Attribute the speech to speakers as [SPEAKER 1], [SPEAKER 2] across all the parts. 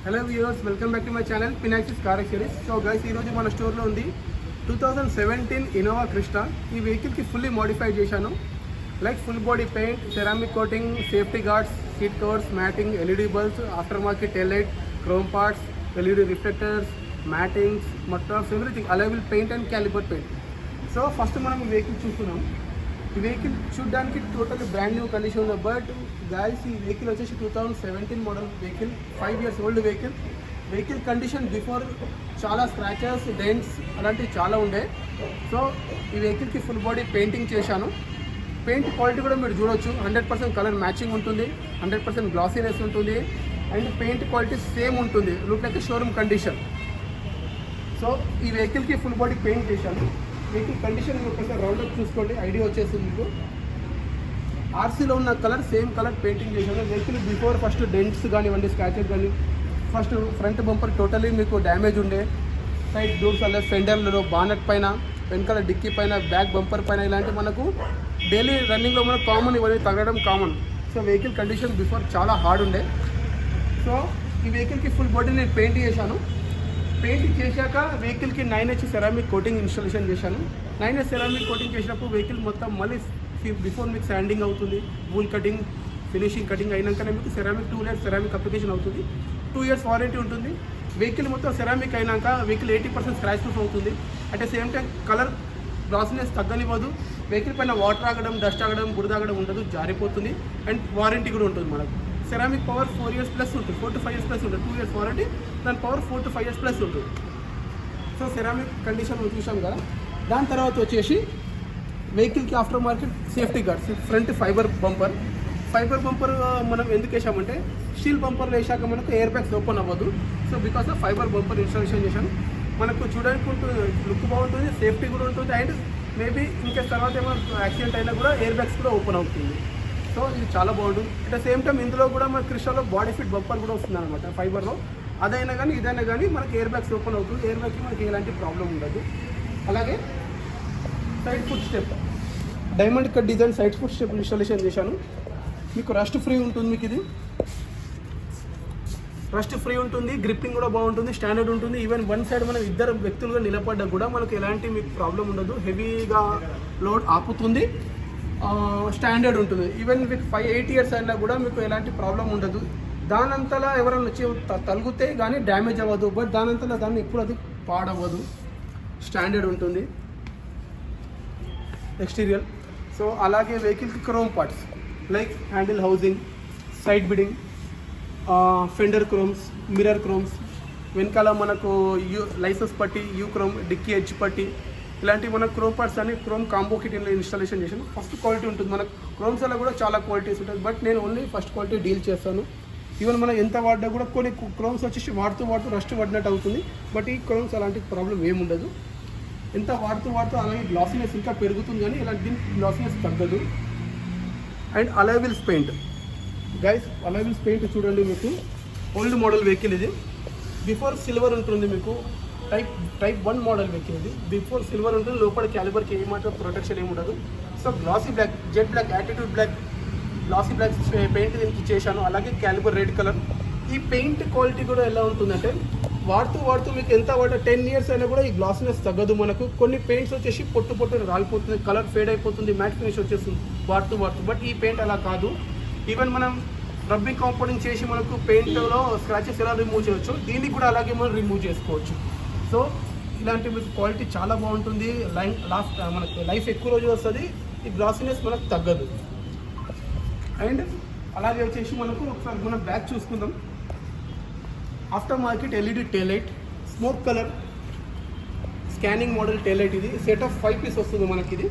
[SPEAKER 1] Hello viewers, welcome back to my channel Pinaxis car accessories. So guys, ఈరోజు మన స్టోర్లో ఉంది 2017 ఇన్నోవా క్రిస్టా. ఈ వెహికల్కి ఫుల్లీ మోడిఫై చేశాను. Like full body paint, ceramic coating, safety guards, seat covers, matting, LED bulbs, after market tail light, chrome parts, LED reflectors, mattings, motors, everything అలైబుల్ paint and caliper paint. So first మనం ఈ vehicle చూస్తున్నాం. ఈ vehicle చూడడానికి total brand new condition ఉంది. But guys, ఈ vehicle వచ్చేసి 2017 model vehicle, 5 years old vehicle. Vehicle condition before చాలా స్క్రాచెస్, డెంట్స్ అలాంటివి చాలా ఉండే. సో ఈ వెహికల్కి ఫుల్ బాడీ పెయింటింగ్ చేశాను. పెయింట్ క్వాలిటీ కూడా మీరు చూడొచ్చు. 100% కలర్ మ్యాచింగ్ ఉంటుంది, 100% గ్లాసీనెస్ ఉంటుంది, అండ్ పెయింట్ క్వాలిటీ సేమ్ ఉంటుంది. Look like showroom condition. So ఈ వెహికల్కి ఫుల్ బాడీ పెయింట్ చేశాను. వెహికల్ కండిషన్ ఒకసారి రౌండప్ చూసుకోండి, ఐడియా వచ్చేస్తుంది మీకు. ఆర్సీలో ఉన్న కలర్ సేమ్ కలర్ పెయింటింగ్ చేశాను. వెహికల్ బిఫోర్ ఫస్ట్ డెంట్స్ కానివ్వండి, స్క్రాచెస్ కానీ, ఫస్ట్ ఫ్రంట్ బంపర్ టోటలీ మీకు డ్యామేజ్ ఉండే. సైడ్ డోర్స్ అలా ఫెండర్లలో, బానట్ పైన, వెనకాల డిక్కీ పైన, బ్యాక్ బంపర్ పైన ఇలాంటి మనకు డైలీ రన్నింగ్లో మనకు కామన్, ఇవన్నీ తగ్గడం common. So vehicle condition before చాలా హార్డ్ ఉండే. సో ఈ వెహికల్కి ఫుల్ బాడీ నేను పెయింట్ చేశాను. పెయింట్ చేశాక వెహికల్కి 9H సెరామిక్ కోటింగ్ ఇన్స్టాలేషన్ చేశాను. 9H సెరామిక్ కోటింగ్ చేసినప్పుడు వెహికల్ మొత్తం మళ్ళీ బిఫోర్ మీకు శాండింగ్ అవుతుంది, వూల్ కటింగ్, ఫినిషింగ్ కటింగ్ అయినాకనే మీకు సెరామిక్ 2 years సెరామిక్ అప్లికేషన్ అవుతుంది. 2 years వారంటీ ఉంటుంది. వెహికల్ మొత్తం సెరామిక్ అయినాక వెహికల్ 80% స్క్రాచ్ ప్రూఫ్ అవుతుంది. At the same time colour glossness తగ్గనివ్వదు. వెహికల్ పైన వాటర్ ఆగడం, డస్ట్ ఆగడం, బురదాగడం ఉండదు, జారిపోతుంది. అండ్ వారంటీ కూడా ఉంటుంది మనకు. సెరామిక్ పవర్ 4 years ప్లస్ ఉంటుంది, 4 to 5 years ప్లస్ ఉంటుంది. 2 years వారంటీ, దాని పవర్ 4 to 5 years ప్లస్ ఉంటుంది. సో సెరామిక్ కండిషన్ చూసాం కదా. దాని తర్వాత వచ్చేసి వెహికల్కి after market safety guards, front fibre bumper. Fibre bumper మనం ఎందుకు వేసామంటే, స్టీల్ బంపర్లో వేసాక మనకు ఎయిర్ బ్యాగ్స్ ఓపెన్ అవ్వదు. So because of fibre bumper installation చేశాను. మనకు చూడడానికి ఉంటుంది, లుక్ బాగుంటుంది, సేఫ్టీ కూడా ఉంటుంది. అండ్ మేబీ ఇంకా తర్వాత ఏమైనా యాక్సిడెంట్ అయినా కూడా ఎయిర్ బ్యాగ్స్ కూడా ఓపెన్ అవుతుంది. సో ఇది చాలా బాగుంటుంది. అట్ ద సేమ్ టైం ఇందులో కూడా మన క్రిస్టాలో బాడీ ఫిట్ బంపర్ కూడా వస్తుంది అనమాట ఫైబర్లో. అదైనా కానీ ఇదైనా కానీ మనకి ఎయిర్ బ్యాగ్స్ ఓపెన్ అవుతుంది. ఎయిర్ బ్యాగ్కి మనకి ఎలాంటి ప్రాబ్లం ఉండదు. అలాగే side foot step, diamond cut design side foot step installation చేశాను. మీకు రస్ట్ ఫ్రీ ఉంటుంది. మీకు ఇది రస్ట్ ఫ్రీ ఉంటుంది, గ్రిప్పింగ్ కూడా బాగుంటుంది, స్టాండర్డ్ ఉంటుంది. ఈవెన్ వన్ సైడ్ మనం ఇద్దరు వ్యక్తులుగా నిలబడ్డా కూడా మనకు ఎలాంటి మీకు ప్రాబ్లం ఉండదు. హెవీగా లోడ్ ఆపుతుంది, స్టాండర్డ్ ఉంటుంది. ఈవెన్ మీకు 5-8 years అయినా కూడా మీకు ఎలాంటి ప్రాబ్లం ఉండదు. దానంతలా ఎవరైనా వచ్చి తలిగితే కానీ డ్యామేజ్ అవ్వదు. బట్ దానంతలా దాన్ని ఎప్పుడు అది పాడవ్వదు, స్టాండర్డ్ ఉంటుంది ఎక్స్టీరియర్. సో అలాగే వెహికల్కి chrome parts like handle housing, side beading, fender chromes, mirror chromes, వెనకాల మనకు లైసెన్స్ పట్టి, యూ క్రోమ్, డిక్కీ ఎడ్జ్ పట్టి, ఇలాంటివి మనకు క్రోమ్ పార్ట్స్ అని క్రోమ్ కాంబో కిట్ ఇన్స్టాలేషన్ చేశాను. ఫస్ట్ క్వాలిటీ ఉంటుంది. మనకు క్రోమ్స్ అలా కూడా చాలా క్వాలిటీస్ ఉంటుంది. బట్ నేను ఓన్లీ ఫస్ట్ క్వాలిటీ డీల్ చేస్తాను. ఈవెన్ మనం ఎంత వాడినా కూడా కొన్ని క్రోమ్స్ వచ్చేసి వాడుతూ రస్ట్ పడినట్టు అవుతుంది. బట్ ఈ క్రోమ్స్ అలాంటి ప్రాబ్లం ఏముండదు. ఎంత వాడుతూ అలాగే గ్లాసీనెస్ ఇంకా పెరుగుతుంది, కానీ ఇలాంటి దీనికి గ్లాసీనెస్ తగ్గదు. అండ్ అలైవిల్స్ పెయింట్ గైస్, అలైవిల్స్ పెయింట్ చూడండి. మీకు ఓల్డ్ మోడల్ వెహికల్ ఇది. బిఫోర్ సిల్వర్ ఉంటుంది. మీకు టైప్ 1 మోడల్ వెహికల్ ఇది. బిఫోర్ సిల్వర్ ఉంటుంది. లోపల క్యాలిబర్కి ఏమాత్రం ప్రొటెక్షన్ ఏమి ఉండదు. So glossy black, jet black, attitude black, glossy black paint దీనికి చేశాను. అలాగే క్యాలిబర్ రెడ్ కలర్. ఈ పెయింట్ క్వాలిటీ కూడా ఎలా ఉంటుందంటే, వాడుతూ మీకు ఎంత 10 years అయినా కూడా ఈ గ్లాసీనెస్ తగ్గదు. మనకు కొన్ని పెయింట్స్ వచ్చేసి పొట్టు రాలిపోతుంది, కలర్ ఫేడ్ అయిపోతుంది, మ్యాట్ ఫినిష్ వచ్చేస్తుంది వాడుతూ. బట్ ఈ పెయింట్ అలా కాదు. ఈవెన్ మనం రబ్బింగ్ కాంపౌండింగ్ చేసి మనకు పెయింట్లో స్క్రాచెస్ ఎలా రిమూవ్ చేయవచ్చు, దీనికి కూడా అలాగే మనం రిమూవ్ చేసుకోవచ్చు. సో ఇలాంటి మీకు క్వాలిటీ చాలా బాగుంటుంది. మనకు లైఫ్ ఎక్కువ రోజు వస్తుంది. ఈ గ్లాసీనెస్ మనకు తగ్గదు. అండ్ అలాగే వచ్చేసి మనకు ఒకసారి మనం బ్యాక్ చూసుకుందాం. After market LED tail light, smoke colour scanning model tail light. ఇది సెట్ ఆఫ్ 5 pieces వస్తుంది మనకి. ఇది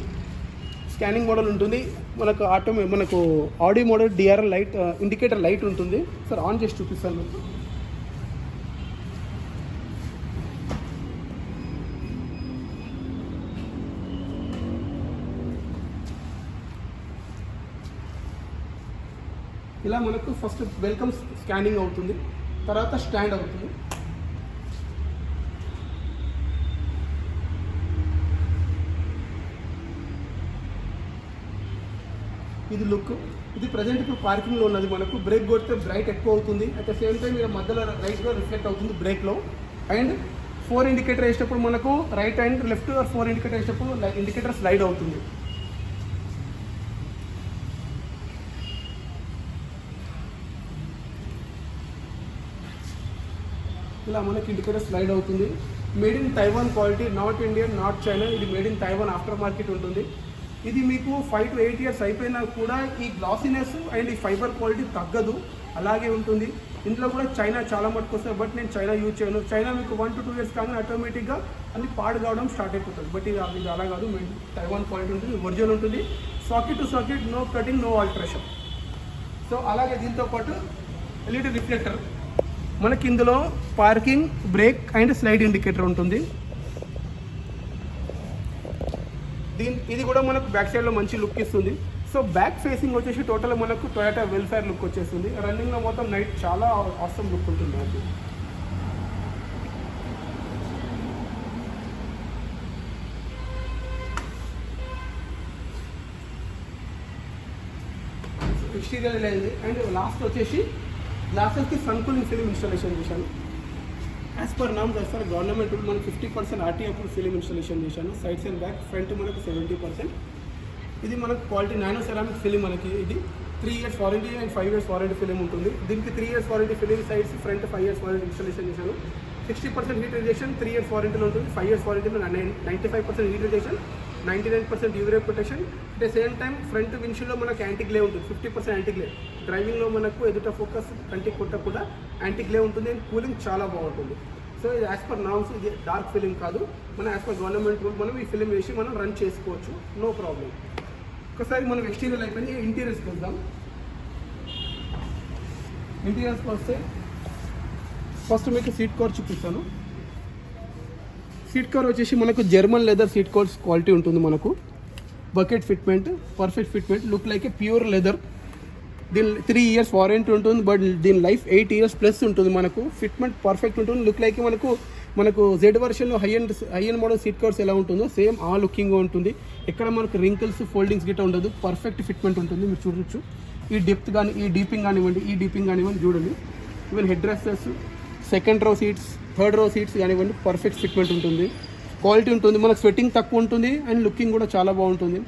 [SPEAKER 1] స్కానింగ్ మోడల్ ఉంటుంది. మనకు మనకు Audi model DRL light, indicator light ఉంటుంది. సార్ ఆన్ చేసి చూపిస్తాను మీకు. ఇలా మనకు ఫస్ట్ వెల్కమ్ స్కానింగ్ అవుతుంది, తర్వాత స్టాండ్ అవుతుంది. ఇది లుక్. ఇది ప్రజెంట్ ఇప్పుడు పార్కింగ్లో ఉన్నది. మనకు బ్రేక్ కొడితే బ్రైట్ ఎక్కువ అవుతుంది, అట్ ద సేమ్ టైం మీరు మధ్యలో రైట్గా రిఫ్లెక్ట్ అవుతుంది బ్రేక్లో. అండ్ 4 ఇండికేటర్ వేసేటప్పుడు మనకు రైట్ అండ్ లెఫ్ట్ 4 ఇండికేటర్ వేసేటప్పుడు ఇండికేటర్ స్లైడ్ అవుతుంది. ఇలా మనకి ఇండికేటర్ స్లైడ్ అవుతుంది. Made in Taiwan quality, not Indian, not China. ఇది made in Taiwan after market ఉంటుంది. ఇది మీకు 5 to 8 years అయిపోయినా కూడా ఈ గ్లాసీనెస్ అండ్ ఈ ఫైబర్ క్వాలిటీ తగ్గదు, అలాగే ఉంటుంది. ఇందులో కూడా చైనా చాలా మటుకు వస్తుంది, బట్ నేను చైనా యూజ్ చేయను. చైనా మీకు 1 to 2 years కానీ ఆటోమేటిక్గా అది పాడు కావడం స్టార్ట్ అయిపోతుంది. బట్ ఇది అలా కాదు, తైవాన్ క్వాలిటీ ఉంటుంది, ఒరిజినల్ ఉంటుంది. Socket to socket, no cutting, no alteration. So అలాగే దీంతో పాటు ఎల్ఈడి రిఫ్లెక్టర్. మనకి ఇందులో parking, brake and slide indicator ఉంటుంది. ఇది కూడా మనకు బ్యాక్ సైడ్లో మంచి లుక్ ఇస్తుంది. సో బ్యాక్ ఫేసింగ్ వచ్చేసి టోటల్ మనకు టొయోటా వెల్ఫేర్ లుక్ వచ్చేస్తుంది. రన్నింగ్లో మొత్తం నైట్ చాలా ఆసమ్ లుక్ ఉంటుంది మనకు. ఎక్స్టీరియర్ లేదు. అండ్ లాస్ట్ వచ్చేసి గ్లాసెస్కి సన్ కూలింగ్ ఫిలిం ఇన్స్టాలేషన్ చేశాను. As per norms, as per government మనకు 50% ఆర్టీఐ అప్పుడు ఫిలిం ఇన్స్టాలేషన్ చేశాను. సైడ్స్ అండ్ బ్యాక్, ఫ్రంట్ మనకు 70%. ఇది మనకు క్వాలిటీ నానో సెరామిక్ ఫిలిం. మనకి ఇది 3 years warranty and 5 years warranty film ఉంటుంది. దీనికి 3 years warranty film, sides front 5 years warranty installation చేశాను. 60% హీట్ రిజెక్షన్ 3 years వారంటీలో ఉంటుంది. 5 years వారంటీలో 95% heat rejection, 99% UV protection. At the same time front విండ్షీల్డ్లో మనకు anti గ్లే ఉంటుంది, 50% యాంటీ గ్లే. డ్రైవింగ్లో మనకు ఎదుట ఫోకస్ కంటికి కొట్టకుండా యాంటీ గ్లే ఉంటుంది. అండ్ కూలింగ్ చాలా బాగుంటుంది. సో ఇది యాజ్ పర్ నామ్స్, ఇది డార్క్ ఫిలిం కాదు. మనం యాజ్ పర్ గవర్నమెంట్ రూల్ మనం ఈ ఫిలిం వేసి మనం రన్ చేసుకోవచ్చు, నో ప్రాబ్లం. ఒకసారి మనం ఎక్స్టీరియర్ అయిపోయి ఇంటీరియర్స్కి వద్దాం. ఇంటీరియర్స్కి వస్తే ఫస్ట్ మీకు సీట్ కవర్ చూపిస్తాను. సీట్ కవర్ వచ్చేసి మనకు German leather seat covers quality ఉంటుంది. మనకు bucket fitment, perfect fitment, look like a pure leather. దీని 3 years వారంటీ ఉంటుంది, బట్ దీని లైఫ్ 8 years ప్లస్ ఉంటుంది. మనకు ఫిట్మెంట్ పర్ఫెక్ట్ ఉంటుంది. లుక్ లైక్ మనకు జెడ్ వర్షన్లో high end model seat covers ఎలా ఉంటుందో సేమ్ ఆ లుకింగ్ ఉంటుంది. ఎక్కడ మనకు రింకిల్స్, ఫోల్డింగ్స్ గిట్ట ఉండదు. పర్ఫెక్ట్ ఫిట్మెంట్ ఉంటుంది. మీరు చూడొచ్చు. ఈ డెప్త్ కానీ, ఈ డీపింగ్ కానివ్వండి చూడండి. Even head resters, second row seats, third row seats కానివ్వండి, పర్ఫెక్ట్ ఫిట్మెంట్ ఉంటుంది, క్వాలిటీ ఉంటుంది. మనకు స్వెట్టింగ్ తక్కువ ఉంటుంది అండ్ లుకింగ్ కూడా చాలా బాగుంటుంది.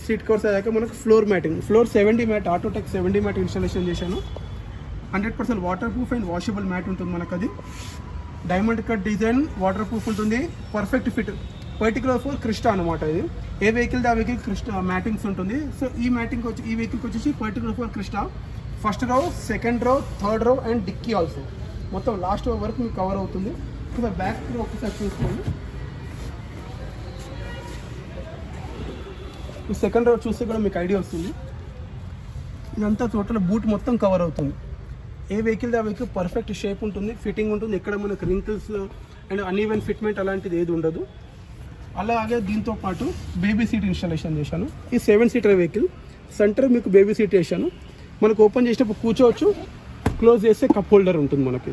[SPEAKER 1] సీట్ కవర్స్ అయ్యాక మనకు floor 70 mat, Autotech 70 mat installation చేశాను. 100% water proof and washable mat ఉంటుంది మనకు. అది diamond cut design, water proof ఉంటుంది, perfect fit. Particular for Crysta అనమాట. ఇది ఏ వెహికల్ది ఆ వెహికల్ క్రిస్టా మ్యాటింగ్స్ ఉంటుంది. సో ఈ వెహికల్కి వచ్చేసి particular for Crysta. First row, second row, third row and dicky also మొత్తం లాస్ట్ వరకు మీకు కవర్ అవుతుంది. ఇప్పుడు బ్యాక్ ఒకసారి చూసుకోండి. ఈ సెకండ్ రో చూస్తే కూడా మీకు ఐడియా వస్తుంది. ఇదంతా టోటల్ బూట్ మొత్తం కవర్ అవుతుంది. ఏ వెహికల్ ఆ వెహికల్ పర్ఫెక్ట్ షేప్ ఉంటుంది, ఫిట్టింగ్ ఉంటుంది. ఎక్కడ మనకు రింకిల్స్ అండ్ అన్ఈవెన్ ఫిట్మెంట్ అలాంటిది ఏది ఉండదు. అలాగే దీంతో పాటు బేబీ సీట్ ఇన్స్టాలేషన్ చేశాను. ఈ 7 seater వెహికల్ సెంటర్ మీకు బేబీ సీట్ వేసాను. మనకు ఓపెన్ చేసినప్పుడు కూర్చోవచ్చు, క్లోజ్ చేస్తే కప్ హోల్డర్ ఉంటుంది మనకి.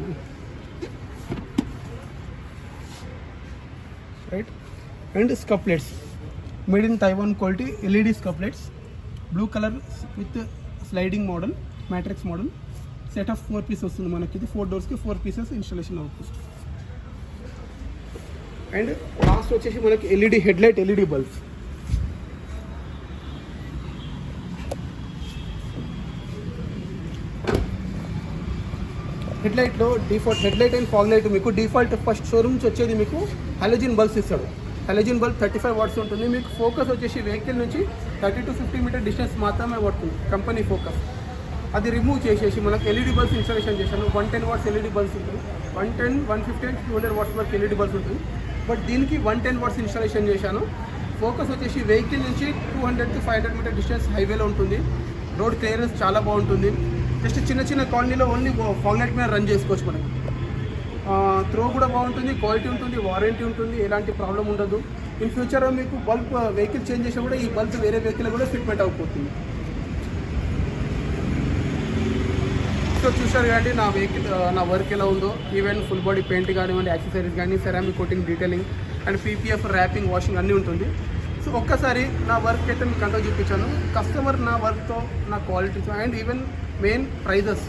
[SPEAKER 1] Right. And scuff plates made in Taiwan quality, LED scuff plates, blue colour with sliding model, matrix model. Set of 4 pieces వస్తుంది మనకి. ఇది 4 doors 4 pieces ఇన్స్టాలేషన్ అవుతుంది. అండ్ లాస్ట్ వచ్చేసి మనకి ఎల్ఈడి హెడ్లైట్, ఎల్ఈడి బల్బ్స్. హెడ్లైట్లో default headlight and fog light మీకు default first showroom నుంచి వచ్చేది మీకు హలోజన్ బల్బ్స్ ఇస్తాడు. హలోజన్ బల్బ్ 35 watts ఉంటుంది. మీకు ఫోకస్ వచ్చేసి వెహికల్ నుంచి 30 to 50 meter డిస్టెన్స్ మాత్రమే పడుతుంది కంపెనీ ఫోకస్. అది రిమూవ్ చేసేసి మనకు ఎల్ఈడి బల్బ్స్ ఇన్స్టాలేషన్ చేశాను. 110 watts ఎల్ఈడి బల్బ్స్ ఉంటుంది. 110, 150 and 200 watts వరకు ఎల్ఈడి బల్బ్స్ ఉంటుంది. బట్ దీనికి 110 watts ఇన్స్టాలేషన్ చేశాను. ఫోకస్ వచ్చేసి వెహికల్ నుంచి 200 to 500 meter డిస్టెన్స్ హైవేలో ఉంటుంది. రోడ్ క్లియరెన్స్ చాలా బాగుంటుంది. జస్ట్ చిన్న కాలనీలో ఓన్లీ ఫాగ్ లైట్ మీద రన్ చేసుకోవచ్చు. మనకి త్రో కూడా బాగుంటుంది, క్వాలిటీ ఉంటుంది, వారంటీ ఉంటుంది, ఎలాంటి ప్రాబ్లం ఉండదు. ఇన్ ఫ్యూచర్ మీకు బల్బ్ వెహికల్ చేంజ్ చేసినా కూడా ఈ బల్బ్ వేరే వెహికల్ కూడా ఫిట్మెంట్ అయిపోతుంది. సో చూసారు కాబట్టి నా వెహికల్ నా వర్క్ ఎలా ఉందో. ఈవెన్ ఫుల్ బాడీ పెయింట్ కానివ్వండి, యాక్సెసరీస్ కానీ, ceramic coating, detailing and PPF, wrapping, washing అన్నీ ఉంటుంది. సో ఒక్కసారి నా వర్క్ అయితే మీకు అంతా చూపించాను. కస్టమర్ నా వర్క్తో, నా క్వాలిటీతో and even main prices,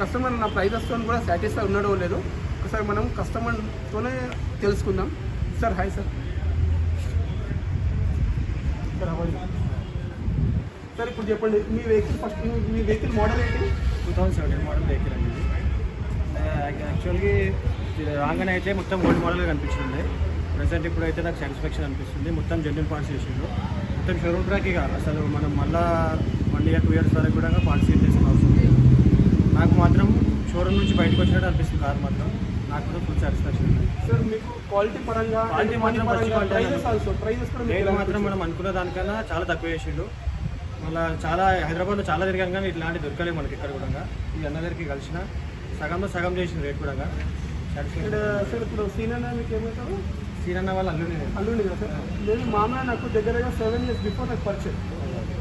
[SPEAKER 1] customer నా ప్రైజెస్తో కూడా సాటిస్ఫై ఉన్నాడో లేదో ఒకసారి మనం కస్టమర్తోనే తెలుసుకుందాం. Sir hi sir. సార్ ఇప్పుడు చెప్పండి, మీ వెహికల్ ఫస్ట్ మీ వెహికల్ మోడల్ ఏంటి?
[SPEAKER 2] 2017 మోడల్ వెహికల్ అండి ఇది. యాక్చువల్గా రాగానే అయితే మొత్తం ఓల్డ్ మోడల్గా కనిపిస్తుంది. ప్రజెంట్ ఇప్పుడు అయితే నాకు సాటిస్ఫాక్షన్ అనిపిస్తుంది. మొత్తం జెన్యున్ పార్ట్స్ చేసిండు. మొత్తం షోరూమ్ ట్రాకే కాదు, అసలు మనం మళ్ళీ 1 year 2 years వరకు కూడా పార్ట్స్ యూజ్ చేసిన అవసరం లేదు. నాకు మాత్రం షోరూమ్ నుంచి బయటకు వచ్చినట్టు అనిపిస్తుంది కార్ మాత్రం. నాకు కూడా ఫుల్ సాటిస్ఫాక్షన్ ఉంది.
[SPEAKER 1] సార్ మీకు క్వాలిటీ పరంగా,
[SPEAKER 2] క్వాలిటీ మాత్రం
[SPEAKER 1] ప్రైజెస్
[SPEAKER 2] రేట్ మాత్రం మనం అనుకున్న దానికన్నా చాలా తక్కువ చేసిండు. మళ్ళీ చాలా హైదరాబాద్లో చాలా తిరిగాను కానీ ఇట్లాంటి దొరకలేదు మనకి ఇక్కడ కూడా. ఈ అన్న దగ్గరికి కలిసిన సగంలో సగం చేసిన రేట్ కూడా సాటిస్ఫాక్షన్.
[SPEAKER 1] సార్ ఇప్పుడు సీనన్న మీకు ఏమవుతారు?
[SPEAKER 2] సీనన్న వాళ్ళు
[SPEAKER 1] అల్లుండి కదా సార్? లేదు, మామయ్య నాకు దగ్గరగా 7 years బిఫోర్ నాకు పరిచయం.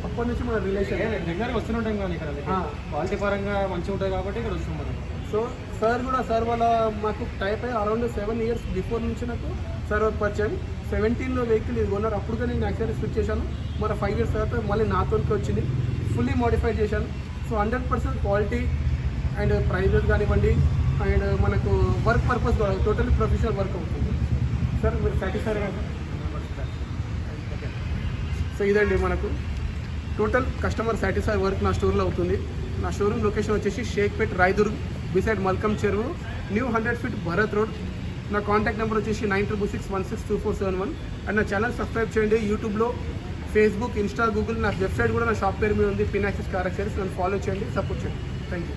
[SPEAKER 1] అప్పటి నుంచి మన రిలేషన్
[SPEAKER 2] రెగ్యులర్గా వస్తుంటాం కానీ ఇక్కడ క్వాలిటీ పరంగా మంచిగా ఉంటుంది కాబట్టి ఇక్కడ వస్తాం మనం.
[SPEAKER 1] సో సార్ కూడా, సార్ వాళ్ళ మాకు టైప్ అయ్యి అరౌండ్ 7 years బిఫోర్ నుంచి నాకు సార్ పరిచయం. 17లో వెహికల్ ఇది కొన్నారు. అప్పుడుగా నేను యాక్చువల్లీ స్విచ్ చేశాను. మరి 5 years తర్వాత మళ్ళీ నాతోకి వచ్చింది, ఫుల్లీ మోడిఫై చేశాను. సో 100% క్వాలిటీ అండ్ ప్రైజెస్ కానివ్వండి అండ్ మనకు work purpose totally professional work అవుతుంది. సార్ మీరు సాటిస్ఫై కదా? సో ఇదండి మనకు టోటల్ కస్టమర్ సాటిస్ఫై వర్క్ నా స్టోర్లో అవుతుంది. నా షోరూమ్ లొకేషన్ వచ్చేసి షేక్పేట్, రాయదుర్గ్, బిసైడ్ మల్కమ్ చెరువు, న్యూ 100 feet భరత్ రోడ్. నా కాంటాక్ట్ నెంబర్ వచ్చేసి 9661624771. అండ్ నా ఛానల్ సబ్స్క్రైబ్ చేయండి. యూట్యూబ్లో, ఫేస్బుక్, ఇన్స్టా, గూగుల్, నా వెబ్సైట్ కూడా నా షాప్ పేరు మీద ఉంది, పిన్ యాక్సెస్ కార్ యాక్సెస్. నన్ను ఫాలో చేయండి, సపోర్ట్ చేయండి. Thank you.